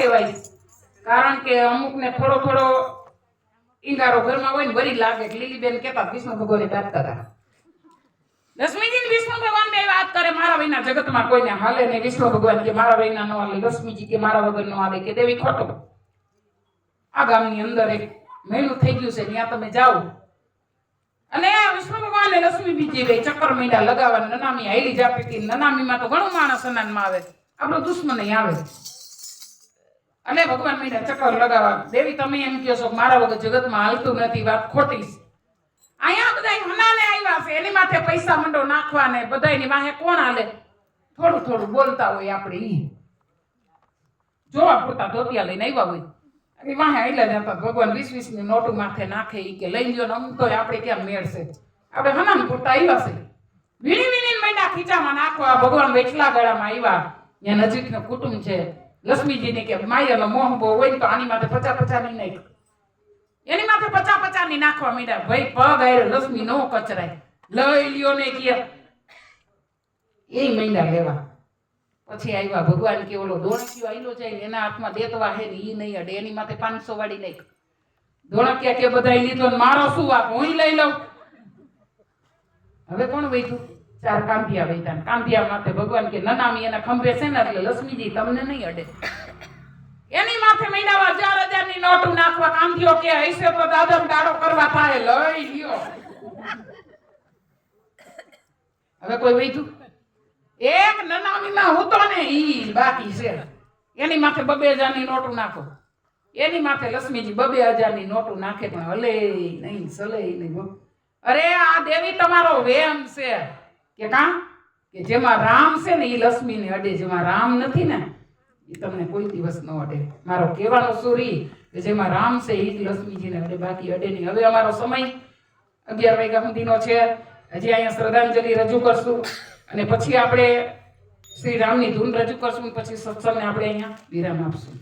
કહેવાય, કારણ કે અમુકને થોડો થોડો ઈંગારો ઘરમાં હોય ને વરી લાગે. લીલીબેન કહેતા વિષ્ણુ ભગવાને દાટતા હતા. લક્ષ્મીજી વિષ્ણુ ભગવાન બે વાત કરે, મારા વિના જગતમાં કોઈને હાલે નહીં. વિષ્ણુ ભગવાન કે મારા વિના ન હાલે. લક્ષ્મીજી કે મારા વગર ન હાલે. કે દેવી ખોટો. આ ગામની અંદર એક મહિનું થઈ ગયું છે, ત્યાં તમે જાઓ અને વિષ્ણુ ભગવાન અને લક્ષ્મીજી બે ચક્કર મીંડા લગાવવા નનામી હાઈલી જાપી હતી. નનામીમાં તો ઘણું માણસ અનાનમાં આવે, આપણો દુશ્મન આવે. અને ભગવાન મીંડા ચક્કર લગાવવા. દેવી તમે એમ કહો છો મારા વગર જગતમાં હાલતું નથી, વાત ખોટી છે. અહીંયા બધા હનાને આવ્યા છે, એની માથે પૈસા મંડો નાખવા ને બધાની વાહે કોણ હાલે? થોડું થોડું બોલતા હોય આપણે ઈ જોવા પૂરતા ધોતિયા લઈને આવ્યા હોય. અને વાહે આયલા જતા ભગવાન 20-20 ની નોટો માથે નાખે. ઈ કે લઈ લ્યો ને અમુક તો આપણે ક્યાં મેળશે? આપણે હનાન પૂરતા આવ્યા છે. વીણી વીણી મંડા ખીચામાં નાખવા. ભગવાન વેચલા ગળામાં આવ્યા. ત્યાં નજીકનું કુટુંબ છે. લક્ષ્મીજીને કે માયાનો મોહ બહુ હોય તો આની માથે 50-50 ની નાખ, એની માથે 50-50 ની નાખવા માંડ્યા. ભાઈ પગ આયરો લક્ષ્મી નો કચરાય, લઈ લ્યો ને કે એ માંડ્યા લેવા. પછી આવ્યા ભગવાન કે ઓલો દોણકીયો આયલો જાય ને એના હાથમાં દેતવા હે ને ઈ નહીં અડે, એની માથે 500 વાળી નાખ. દોણકિયા કે બધાય લીધો ને મારો શું વાપ, હું લઈ લઉં. હવે કોણ વૈઠું? 4 કાંધિયા વૈઠા. કાંધિયા માથે ભગવાન કે નનામી એના ખંભે છે ને એટલે લક્ષ્મીજી તમને નહીં અડે. એની માથે મહિનામાં 1000 ની નોટો નાખવા. કાંધિયો કે હૈસે તો દાદમ દાડો કરવા થાય, લઈ લ્યો. હવે કોઈ વૈઠું? એક નનામીમાં હું તો ને ઈ બાકી છે, એની માથે 2000 ની નોટો નાખો. એની માથે લક્ષ્મીજી 2000 ની નોટો નાખે પણ હલે નહીં, સલે નહીં. અરે આ દેવી તમારો વેમ છે કે કા કે જેમાં રામ છે ને ઈ લક્ષ્મીને અડે, જેમાં રામ નથી ને ઈ તમને કોઈ દિવસ ન અડે. મારો કહેવાનો સુરી કે જેમાં રામ છે ઈ જ લક્ષ્મીજીને અડે, બાકી અડે નહીં. હવે અમારો સમય 11 વાગ્યા સુધીનો છે. હજી અહીંયા શ્રદ્ધાંજલિ રજૂ કરશું અને પછી આપણે શ્રી રામની ધૂન રજૂ કરશું, પછી સત્સંગને આપણે અહીંયા વિરામ આપશું.